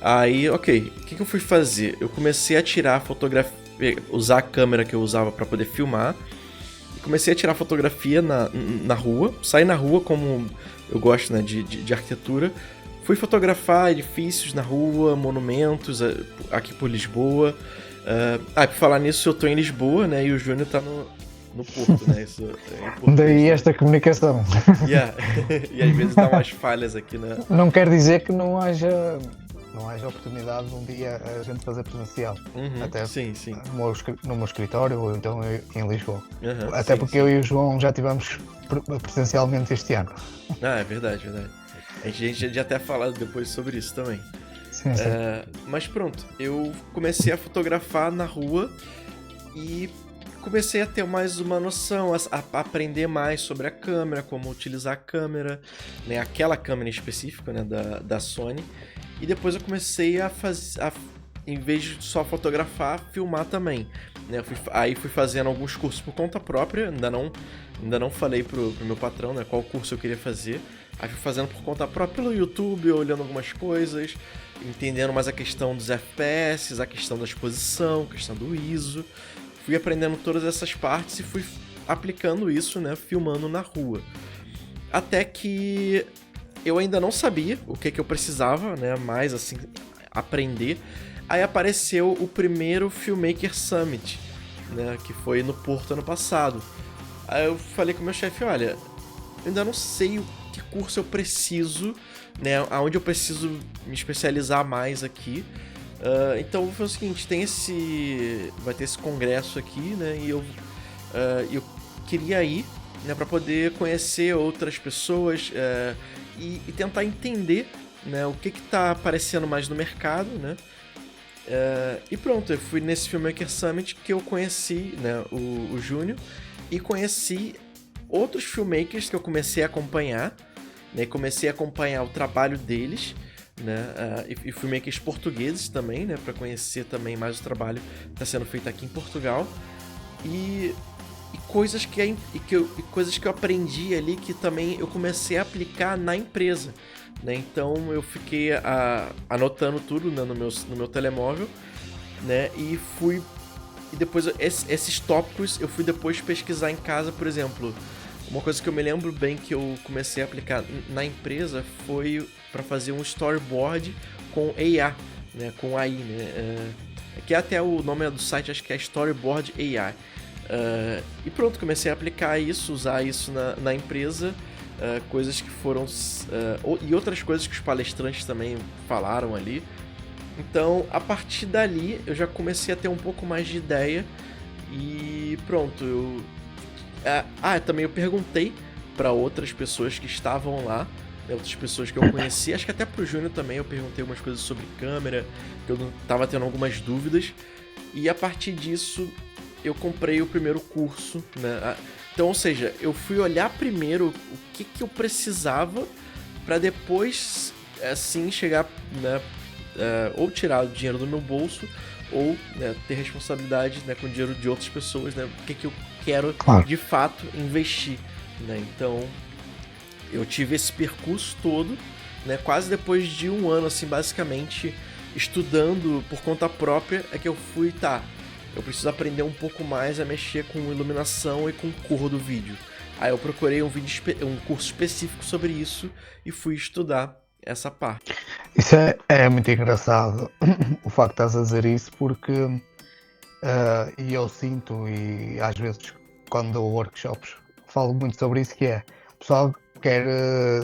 Aí, ok, o que eu fui fazer? Eu comecei a tirar fotografia, usar a câmera que eu usava para poder filmar. Comecei a tirar fotografia na rua, saí na rua como eu gosto, né, de arquitetura. Fui fotografar edifícios na rua, monumentos aqui por Lisboa. Por falar nisso, eu tô em Lisboa, né, e o Júnior tá no Porto, né, isso é importante. Daí esta comunicação. Yeah. E às vezes dá umas falhas aqui, né. Não quer dizer que não haja oportunidade de um dia a gente fazer presencial. Até sim. no meu escritório ou então em Lisboa. Até sim, porque eu e o João já tivemos presencialmente este ano. É verdade. A gente já até falado depois sobre isso também. Sim. Mas pronto, eu comecei a fotografar na rua e comecei a ter mais uma noção, a aprender mais sobre a câmera, como utilizar a câmera, né, aquela câmera em específico, né, da Sony. E depois eu comecei a em vez de só fotografar, filmar também. Né? Aí fui fazendo alguns cursos por conta própria, ainda não falei pro meu patrão, né, qual curso eu queria fazer. Aí fui fazendo por conta própria pelo YouTube, olhando algumas coisas, entendendo mais a questão dos FPS, a questão da exposição, a questão do ISO. Fui aprendendo todas essas partes e fui aplicando isso, né, filmando na rua. Até que eu ainda não sabia o que eu precisava, né, mais assim, aprender. Aí apareceu o primeiro Filmmaker Summit, né, que foi no Porto ano passado. Aí eu falei com o meu chefe, olha, eu ainda não sei que curso eu preciso, né, aonde eu preciso me especializar mais aqui. Então foi o seguinte, vai ter esse congresso aqui, né, e eu queria ir, né, para poder conhecer outras pessoas e tentar entender, né, o que tá aparecendo mais no mercado, né. E pronto, eu fui nesse Filmmaker Summit que eu conheci, né, o Júnior, e conheci outros filmmakers que eu comecei a acompanhar, né, comecei a acompanhar o trabalho deles, né, e filmmakers portugueses também, né, para conhecer também mais o trabalho que está sendo feito aqui em Portugal, e coisas coisas que eu aprendi ali que também eu comecei a aplicar na empresa, né, então eu fiquei anotando tudo, né, no meu telemóvel, né, e depois esses tópicos eu fui depois pesquisar em casa. Por exemplo, uma coisa que eu me lembro bem que eu comecei a aplicar na empresa foi para fazer um storyboard com AI, né, com AI, né, que até o nome do site acho que é Storyboard AI. E pronto, comecei a aplicar isso, usar isso na empresa, coisas que foram e outras coisas que os palestrantes também falaram ali. Então, a partir dali, eu já comecei a ter um pouco mais de ideia e pronto, também eu perguntei para outras pessoas que estavam lá, né, outras pessoas que eu conheci, acho que até pro Júnior também eu perguntei umas coisas sobre câmera, que eu tava tendo algumas dúvidas, e a partir disso eu comprei o primeiro curso, né? Então, ou seja, eu fui olhar primeiro o que eu precisava para depois, assim, chegar, né, ou tirar o dinheiro do meu bolso, ou, né, ter responsabilidade, né, com o dinheiro de outras pessoas, né, o que eu quero, claro, de fato investir, né? Então eu tive esse percurso todo, né, quase depois de um ano, assim, basicamente estudando por conta própria, é que eu fui, eu preciso aprender um pouco mais a mexer com iluminação e com cor do vídeo. Aí eu procurei um curso específico sobre isso e fui estudar essa parte. Isso é muito engraçado, o facto de estás a dizer isso, porque e eu sinto, e às vezes quando dou workshops falo muito sobre isso, que é, o pessoal quer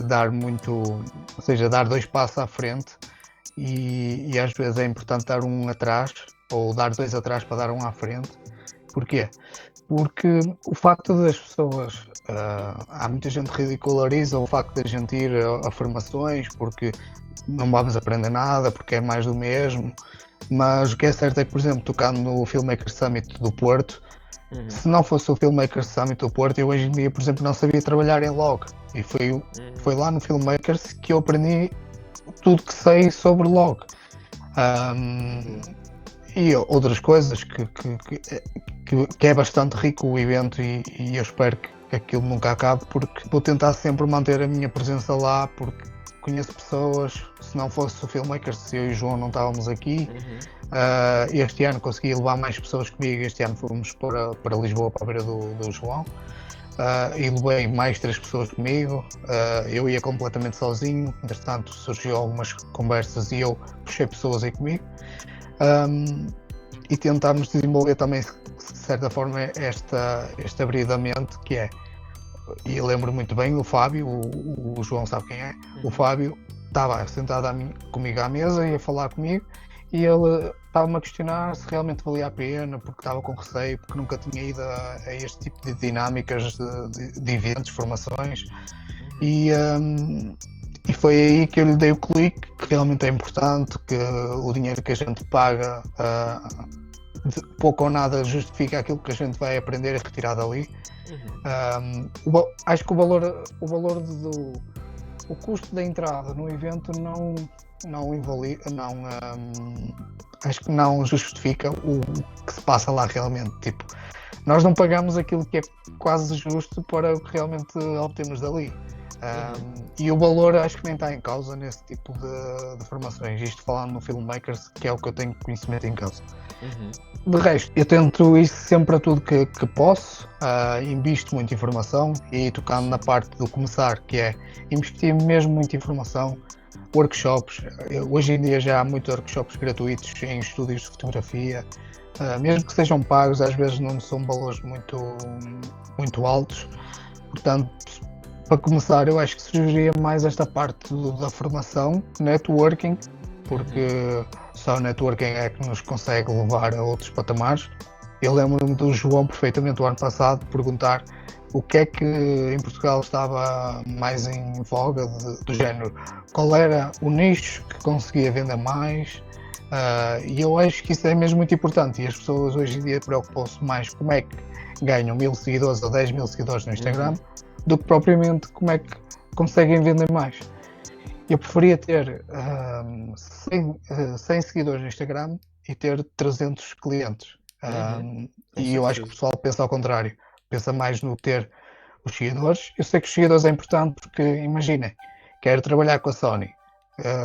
dar muito, ou seja, dar 2 passos à frente, e às vezes é importante dar um atrás, ou dar 2 atrás para dar um à frente. Porquê? Porque o facto das pessoas, há muita gente que ridiculariza o facto de a gente ir a formações porque não vamos aprender nada, porque é mais do mesmo, mas o que é certo é que, por exemplo, tocando no Filmmaker Summit do Porto, se não fosse o Filmmaker Summit do Porto, eu hoje em dia, por exemplo, não sabia trabalhar em log, e foi lá no Filmmakers que eu aprendi tudo que sei sobre log. E outras coisas que é bastante rico o evento, e eu espero que aquilo nunca acabe, porque vou tentar sempre manter a minha presença lá, porque conheço pessoas. Se não fosse o Filmmakers, se eu e o João não estávamos aqui, este ano consegui levar mais pessoas comigo. Este ano fomos para Lisboa, para a beira do João, e levei mais 3 pessoas comigo. Eu ia completamente sozinho, entretanto surgiu algumas conversas e eu puxei pessoas aí comigo. E tentarmos desenvolver também, de certa forma, este abridamente, que é, e eu lembro muito bem, o Fábio, o João sabe quem é, o Fábio estava sentado comigo à mesa, ia falar comigo, e ele estava-me a questionar se realmente valia a pena, porque estava com receio, porque nunca tinha ido a este tipo de dinâmicas de eventos, formações, e foi aí que eu lhe dei o clique, que realmente é importante, que o dinheiro que a gente paga, pouco ou nada justifica aquilo que a gente vai aprender e retirar dali. Acho que o custo da entrada no evento não acho que não justifica o que se passa lá realmente. Tipo, nós não pagamos aquilo que é quase justo para o que realmente obtemos dali. E o valor acho que nem está em causa nesse tipo de formações. Isto falando no Filmmakers, que é o que eu tenho conhecimento em causa. De resto, eu tento isso sempre a tudo que posso, invisto muita informação e tocando na parte do começar, que é investir mesmo muita informação, workshops. Hoje em dia já há muitos workshops gratuitos em estúdios de fotografia, mesmo que sejam pagos, às vezes não são valores muito altos. Portanto, para começar, eu acho que sugeriria mais esta parte da formação, networking, porque só o networking é que nos consegue levar a outros patamares. Eu lembro-me do João perfeitamente o ano passado perguntar o que é que em Portugal estava mais em voga do género, qual era o nicho que conseguia vender mais, e eu acho que isso é mesmo muito importante, e as pessoas hoje em dia preocupam-se mais como é que ganham 1000 seguidores ou 10 mil seguidores no Instagram, do que propriamente como é que conseguem vender mais. Eu preferia ter 100 seguidores no Instagram e ter 300 clientes. E eu acho que o pessoal pensa ao contrário. Pensa mais no ter os seguidores. Eu sei que os seguidores é importante porque, imaginem, quero trabalhar com a Sony.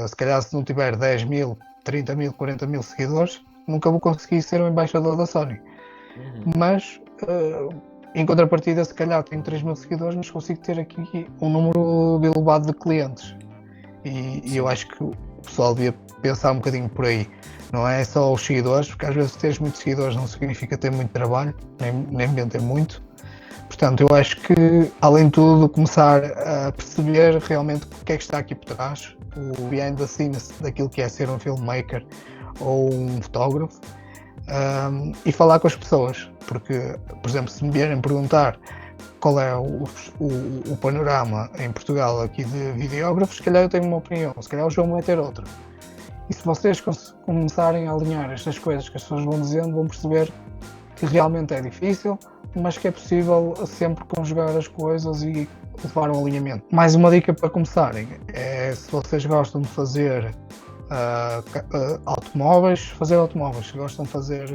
Se calhar se não tiver 10 mil, 30 mil, 40 mil seguidores, nunca vou conseguir ser um embaixador da Sony. Mas, em contrapartida, se calhar tenho 3 mil seguidores, mas consigo ter aqui um número elevado de clientes. E eu acho que o pessoal devia pensar um bocadinho por aí. Não é só os seguidores, porque às vezes ter muitos seguidores não significa ter muito trabalho, nem bem ter muito. Portanto, eu acho que, além de tudo, começar a perceber realmente o que é que está aqui por trás, o behind the scenes daquilo que é ser um filmmaker ou um fotógrafo, e falar com as pessoas. Porque, por exemplo, se me vierem perguntar qual é o panorama em Portugal aqui de videógrafos, se calhar eu tenho uma opinião, se calhar o João vai ter outra. E se vocês começarem a alinhar estas coisas que as pessoas vão dizendo, vão perceber que realmente é difícil, mas que é possível sempre conjugar as coisas e levar um alinhamento. Mais uma dica para começarem é, se vocês gostam de fazer automóveis, se gostam de fazer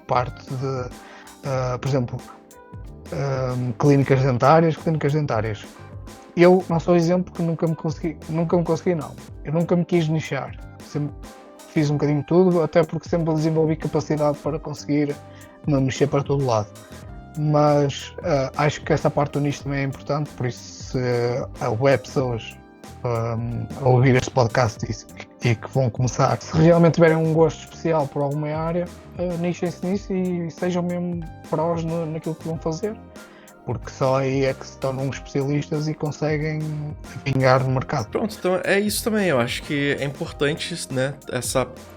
parte de, por exemplo, clínicas dentárias. Eu não sou exemplo porque nunca me consegui não. Eu nunca me quis nichar. Sempre fiz um bocadinho de tudo, até porque sempre desenvolvi capacidade para conseguir me mexer para todo lado. Mas acho que essa parte do nicho também é importante, por isso se houver pessoas a ouvir este podcast e que vão começar, se realmente tiverem um gosto especial por alguma área, nichem-se nisso e sejam mesmo prós naquilo que vão fazer, porque só aí é que se tornam especialistas e conseguem vingar no mercado. Pronto, então é isso também. Eu acho que é importante, né,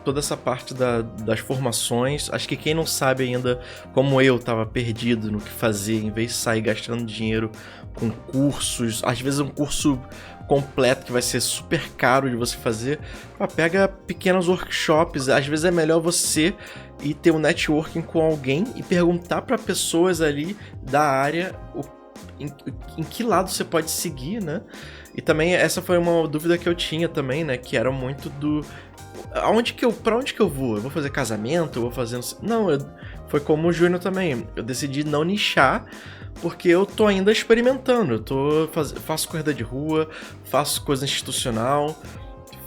toda essa parte das formações. Acho que quem não sabe ainda, como eu estava perdido no que fazer, em vez de sair gastando dinheiro com cursos, às vezes um curso completo que vai ser super caro de você fazer, pega pequenos workshops. Às vezes é melhor você ir ter um networking com alguém e perguntar para pessoas ali da área em que lado você pode seguir, né? E também essa foi uma dúvida que eu tinha também, né? Que era muito do... Pra onde que eu vou? Eu vou fazer casamento? Eu vou fazer... Não, foi como o Júnior também. Eu decidi não nichar, porque eu tô ainda experimentando. Faço corrida de rua, faço coisa institucional,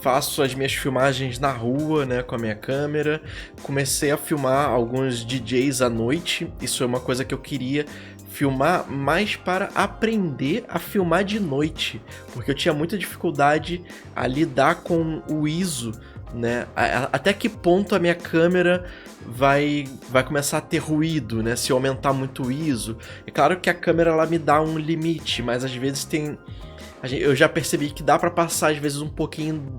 faço as minhas filmagens na rua, né, com a minha câmera. Comecei a filmar alguns DJs à noite. Isso é uma coisa que eu queria filmar mais para aprender a filmar de noite, porque eu tinha muita dificuldade a lidar com o ISO, né? Até que ponto a minha câmera vai começar a ter ruído, né? Se eu aumentar muito o ISO. É claro que a câmera ela me dá um limite, mas às vezes eu já percebi que dá pra passar às vezes um pouquinho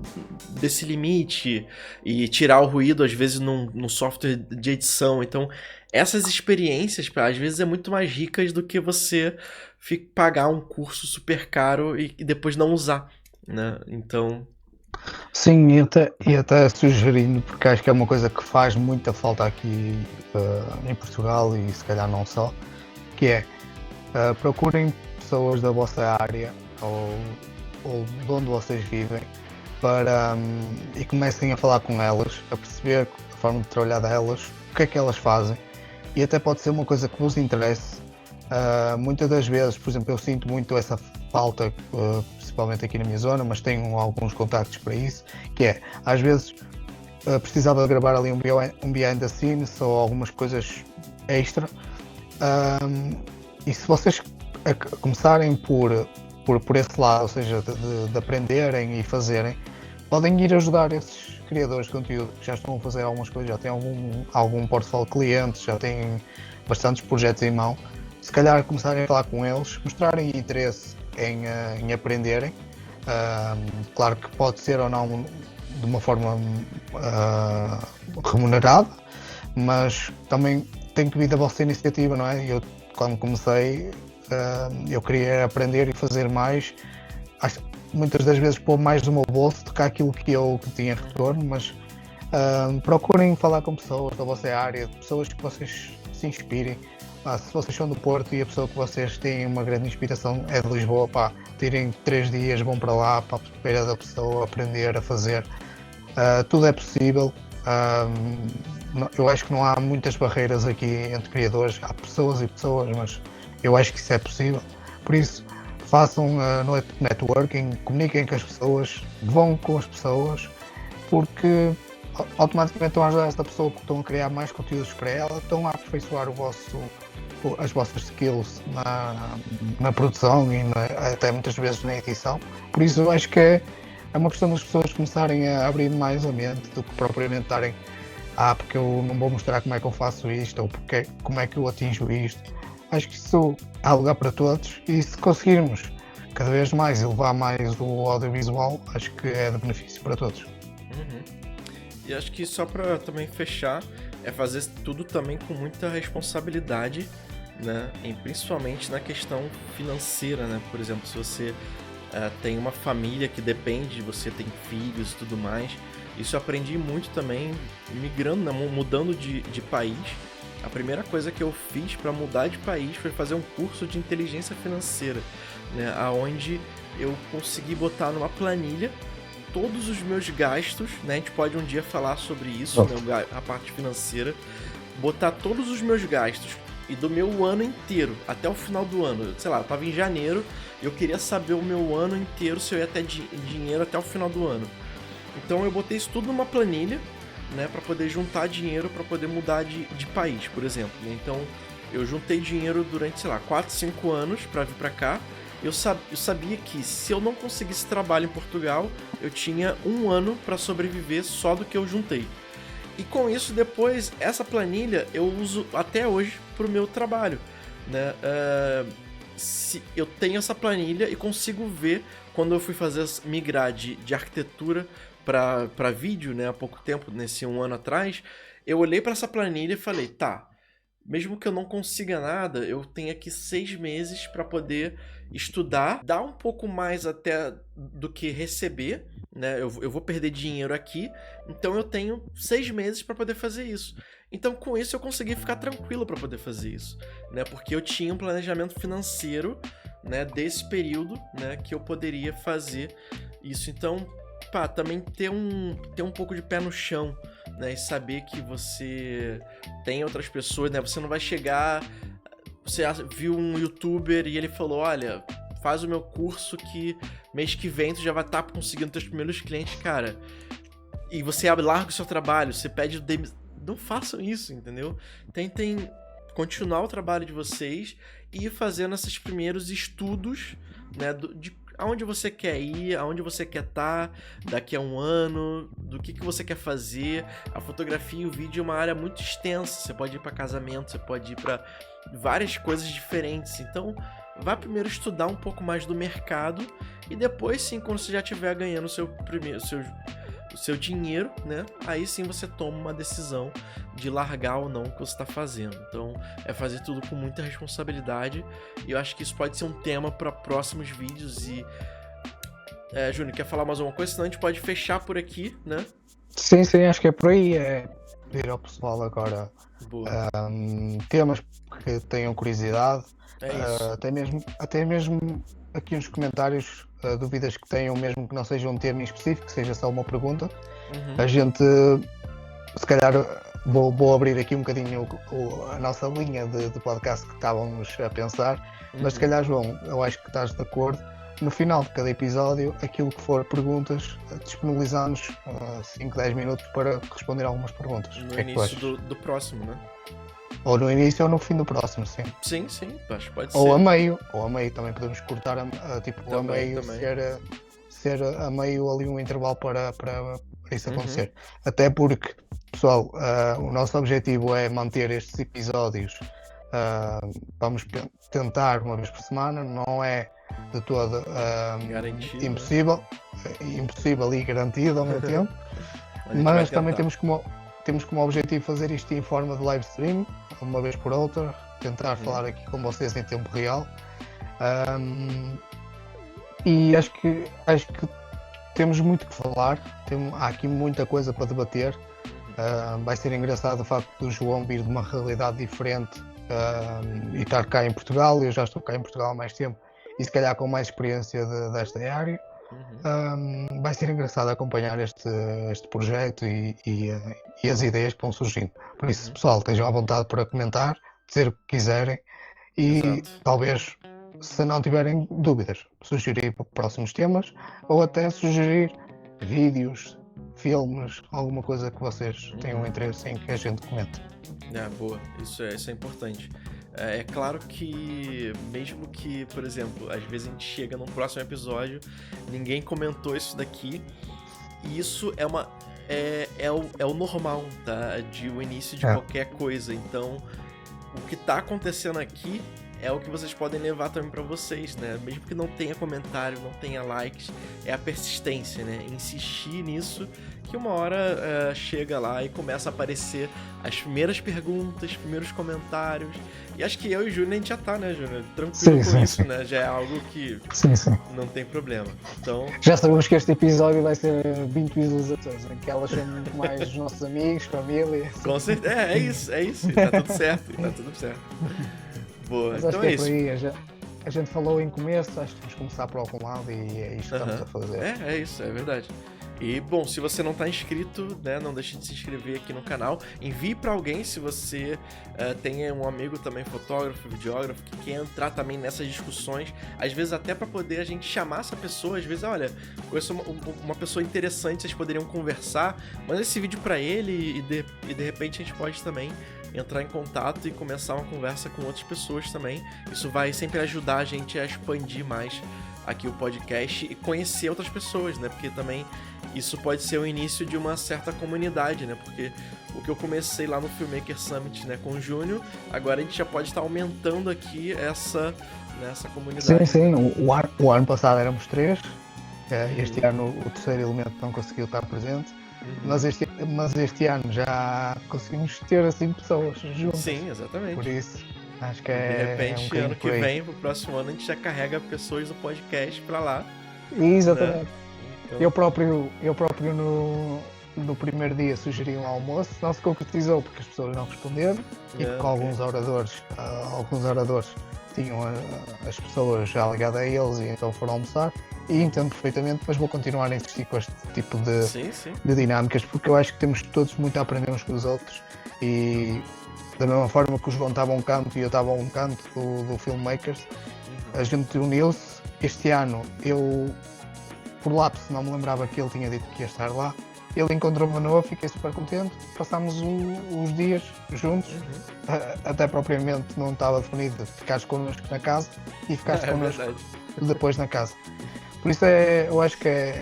desse limite e tirar o ruído às vezes num software de edição. Então essas experiências às vezes é muito mais ricas do que você pagar um curso super caro e depois não usar, né? Então... Sim, e até sugerindo, porque acho que é uma coisa que faz muita falta aqui em Portugal e se calhar não só, que é procurem pessoas da vossa área ou de onde vocês vivem e comecem a falar com elas, a forma de trabalhar delas, o que é que elas fazem, e até pode ser uma coisa que vos interesse. Muitas das vezes, por exemplo, eu sinto muito essa falta, principalmente aqui na minha zona, mas tenho alguns contactos para isso, que é, às vezes, precisava de gravar ali um behind the scenes ou algumas coisas extra, e se vocês começarem por esse lado, ou seja, de aprenderem e fazerem, podem ir ajudar esses criadores de conteúdo que já estão a fazer algumas coisas, já têm algum portfólio de clientes, já têm bastantes projetos em mão. Se calhar começarem a falar com eles, mostrarem interesse em aprenderem. Claro que pode ser ou não de uma forma remunerada, mas também tem que vir da vossa iniciativa, não é? Eu, quando comecei, eu queria aprender e fazer mais. Muitas das vezes pôr mais do meu bolso do que aquilo que tinha retorno, mas procurem falar com pessoas da vossa área, pessoas que vocês se inspirem. Se vocês são do Porto e a pessoa que vocês têm uma grande inspiração é de Lisboa, tirem 3 dias, vão para lá, para a beira da pessoa, aprender a fazer. Tudo é possível. Eu acho que não há muitas barreiras aqui entre criadores, há pessoas e pessoas, mas eu acho que isso é possível. Por isso, façam networking, comuniquem com as pessoas, vão com as pessoas, porque automaticamente estão a ajudar esta pessoa, porque estão a criar mais conteúdos para ela, estão a aperfeiçoar as vossas skills na produção e até muitas vezes na edição. Por isso eu acho que é uma questão das pessoas começarem a abrir mais a mente do que propriamente estarem porque eu não vou mostrar como é que eu faço isto ou como é que eu atinjo isto. Acho que isso há lugar para todos, e se conseguirmos cada vez mais elevar mais o audiovisual, acho que é de benefício para todos. E acho que só para também fechar, é fazer tudo também com muita responsabilidade, né? E principalmente na questão financeira, né? Por exemplo, se você tem uma família que depende, você tem filhos e tudo mais, isso eu aprendi muito também migrando, né? Mudando de país. A primeira coisa que eu fiz para mudar de país foi fazer um curso de inteligência financeira, né? Onde eu consegui botar numa planilha todos os meus gastos, né? A gente pode um dia falar sobre isso, né? A parte financeira, botar todos os meus gastos e do meu ano inteiro até o final do ano. Sei lá, eu tava em janeiro e eu queria saber o meu ano inteiro, se eu ia ter dinheiro até o final do ano. Então eu botei isso tudo numa planilha, né, para poder juntar dinheiro para poder mudar de país, por exemplo. Então eu juntei dinheiro durante, sei lá, 4, 5 anos para vir para cá. Eu sabia que se eu não conseguisse trabalho em Portugal, eu tinha 1 ano para sobreviver só do que eu juntei. E com isso, depois, essa planilha eu uso até hoje para o meu trabalho, né? Se eu tenho essa planilha e consigo ver, quando eu fui migrar de arquitetura para vídeo, né, há pouco tempo, nesse 1 ano atrás, eu olhei para essa planilha e falei, tá, mesmo que eu não consiga nada, eu tenho aqui 6 meses para poder estudar, dar um pouco mais até do que receber, né? Eu vou perder dinheiro aqui, então eu tenho 6 meses para poder fazer isso. Então com isso eu consegui ficar tranquilo para poder fazer isso, né? Porque eu tinha um planejamento financeiro, né, desse período, né, que eu poderia fazer isso. Então, também ter um pouco de pé no chão, né, e saber que você tem outras pessoas, né? Você não vai chegar, você viu um youtuber e ele falou, olha, faz o meu curso que mês que vem tu já vai estar conseguindo teus primeiros clientes, cara. E você larga o seu trabalho, você pede não façam isso, entendeu? Tentem continuar o trabalho de vocês e ir fazendo esses primeiros estudos, né, de aonde você quer ir, aonde você quer estar daqui a 1 ano, do que você quer fazer. A fotografia e o vídeo é uma área muito extensa, você pode ir para casamento, você pode ir para várias coisas diferentes. Então, vá primeiro estudar um pouco mais do mercado e depois sim, quando você já estiver ganhando o seu dinheiro, né? Aí sim você toma uma decisão de largar ou não o que você está fazendo. Então, é fazer tudo com muita responsabilidade. E eu acho que isso pode ser um tema para próximos vídeos. E, Júnior, quer falar mais alguma coisa? Senão a gente pode fechar por aqui, né? Sim, acho que é por aí. Pedir ao pessoal agora temas que tenham curiosidade. É isso. Até mesmo aqui nos comentários, dúvidas que tenham, mesmo que não seja um termo em específico, que seja só uma pergunta. A gente se calhar vou abrir aqui um bocadinho a nossa linha de podcast que estávamos a pensar, mas se calhar, João, eu acho que estás de acordo. No final de cada episódio, aquilo que for perguntas, disponibilizamos 5, 10 minutos para responder algumas perguntas. No início do próximo, né? Ou no início ou no fim do próximo, sim. Sim, acho que pode ser. Ou a meio também podemos cortar Também. ser a meio ali um intervalo para isso acontecer. Até porque, pessoal, o nosso objetivo é manter estes episódios, vamos tentar uma vez por semana, não é de todo impossível e garantido ao mesmo tempo, mas também temos como objetivo fazer isto em forma de live stream, uma vez por outra, tentar falar aqui com vocês em tempo real. E acho que temos muito que falar, há aqui muita coisa para debater. Vai ser engraçado o facto do João vir de uma realidade diferente e estar cá em Portugal. Eu já estou cá em Portugal há mais tempo e se calhar com mais experiência desta área. Vai ser engraçado acompanhar este projeto e as ideias que vão surgindo. Por isso, pessoal, estejam à vontade para comentar, dizer o que quiserem e talvez, se não tiverem dúvidas, sugerir próximos temas ou até sugerir vídeos, filmes, alguma coisa que vocês tenham interesse em que a gente comente. Boa, isso é importante. É claro que, mesmo que, por exemplo, às vezes a gente chega num próximo episódio, ninguém comentou isso daqui, e isso é o normal, tá? De o início de qualquer coisa. Então, o que tá acontecendo aqui é o que vocês podem levar também pra vocês, né? Mesmo que não tenha comentário, não tenha likes, é a persistência, né? Insistir nisso, que uma hora chega lá e começa a aparecer as primeiras perguntas, os primeiros comentários. E acho que eu e o Júnior, a gente já tá, né, Júnior? Tranquilo com isso, né? Já é algo que não tem problema. Então... Já sabemos que este episódio vai ser 20 visualizações, né? Que elas são muito mais os nossos amigos, família. Com certeza, é isso. Tá tudo certo. Boa, mas então acho é isso. Aí, a gente falou em começo, acho que temos que começar por algum lado e é isto que estamos a fazer. É isso, é verdade. E, bom, se você não está inscrito, né, não deixe de se inscrever aqui no canal. Envie para alguém se você tem um amigo também fotógrafo, videógrafo, que quer entrar também nessas discussões. Às vezes até para poder a gente chamar essa pessoa. Às vezes, olha, conheço uma pessoa interessante, vocês poderiam conversar. Manda esse vídeo para ele e de repente a gente pode também entrar em contato e começar uma conversa com outras pessoas também. Isso vai sempre ajudar a gente a expandir mais aqui o podcast e conhecer outras pessoas, né? Porque também isso pode ser o início de uma certa comunidade, né? Porque o que eu comecei lá no Filmmaker Summit, né, com o Júnior, agora a gente já pode estar aumentando aqui essa comunidade. Sim. O ano passado éramos 3, este ano o terceiro elemento não conseguiu estar presente. Mas este ano já conseguimos ter assim pessoas juntas. Sim, exatamente. Por isso, acho que de repente, ano que vem, pro próximo ano, a gente já carrega pessoas do podcast pra lá. Exatamente. Né? Então... Eu próprio no primeiro dia sugeri um almoço, não se concretizou porque as pessoas não responderam e porque alguns oradores tinham as pessoas já ligadas a eles e então foram almoçar. E entendo perfeitamente, mas vou continuar a insistir com este tipo de dinâmicas, porque eu acho que temos todos muito a aprender uns com os outros e da mesma forma que o João estava a um canto e eu estava a um canto do Filmmakers, a gente uniu-se. Este ano eu, por lapso, não me lembrava que ele tinha dito que ia estar lá. Ele encontrou-me novo, fiquei super contente, passámos os dias juntos, até propriamente não estava definido, ficaste connosco na casa e ficaste connosco depois na casa. Por isso eu acho que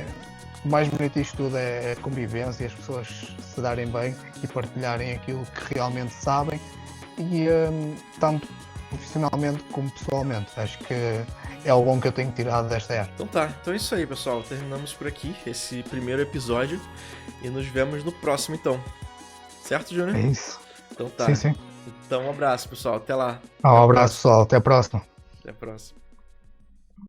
o mais bonito disto tudo é a convivência, as pessoas se darem bem e partilharem aquilo que realmente sabem, e tanto profissionalmente como pessoalmente. Acho que é o bom que eu tenho tirado desta era. Então é isso aí, pessoal. Terminamos por aqui esse primeiro episódio e nos vemos no próximo, então. Certo, Júnior? É isso. Então tá. Sim. Então um abraço, pessoal. Até lá. Um abraço, pessoal. Até a próxima. Até a próxima.